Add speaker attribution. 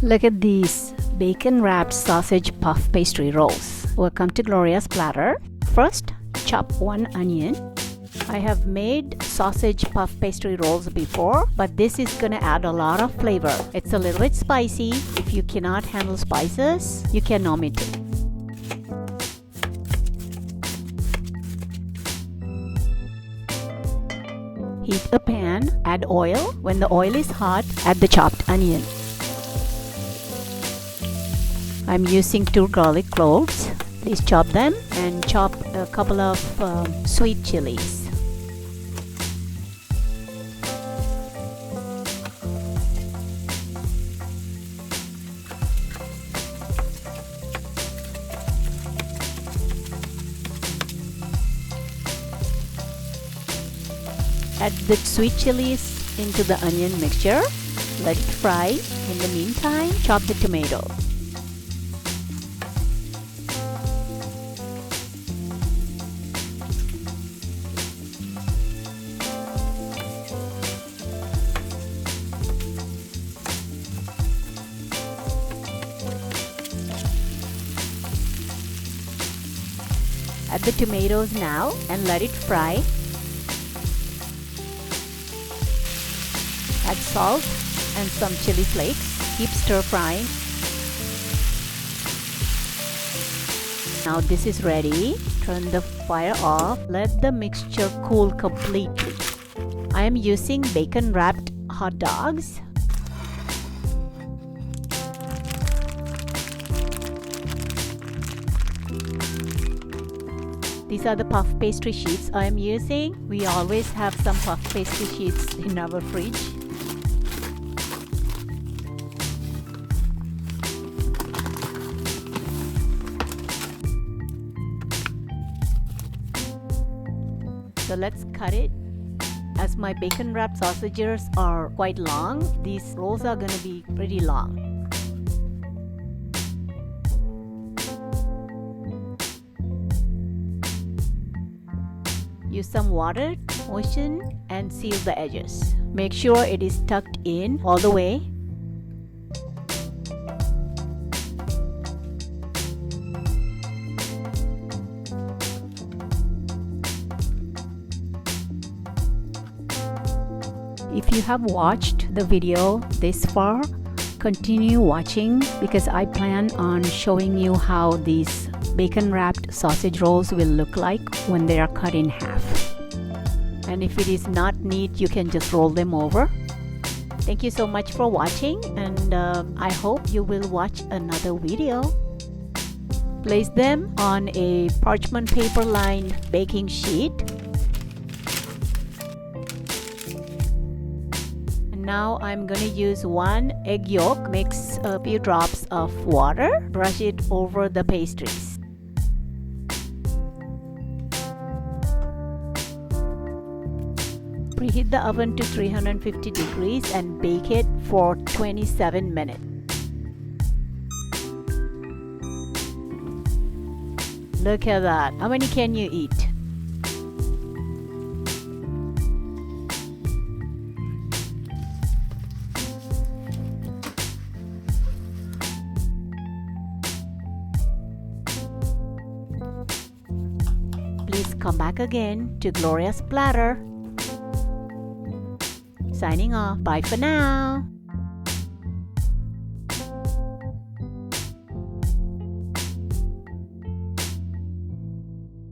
Speaker 1: Look at these bacon wrapped sausage puff pastry rolls. Welcome to Gloria's Platter. First, chop one onion. I have made sausage puff pastry rolls before, but this is gonna add a lot of flavor. It's a little bit spicy. If you cannot handle spices, you can omit it. Heat a pan, add oil. When the oil is hot, add the chopped onion. I'm using 2 garlic cloves. Please chop them and chop a couple of sweet chilies. Add the sweet chilies into the onion mixture. Let it fry. In the meantime, chop the tomato. Add the tomatoes now and let it fry. Add salt and some chili flakes. Keep stir frying. Now this is ready. Turn the fire off. Let the mixture cool completely. I am using bacon wrapped hot dogs. These are the puff pastry sheets I am using. We always have some puff pastry sheets in our fridge. So let's cut it. As my bacon wrapped sausages are quite long, these rolls are going to be pretty long. Use some water, moisten, and seal the edges. Make sure it is tucked in all the way. If you have watched the video this far, continue watching because I plan on showing you how these bacon wrapped sausage rolls will look like when they are cut in half. And if it is not neat, you can just roll them over. Thank you so much for watching, and I hope you will watch another video. Place them on a parchment paper lined baking sheet. Now I'm going to use 1 egg yolk, mix a few drops of water, brush it over the pastries. Preheat the oven to 350 degrees and bake it for 27 minutes. Look at that. How many can you eat? Please come back again to Gloria's Platter. Signing off. Bye for now.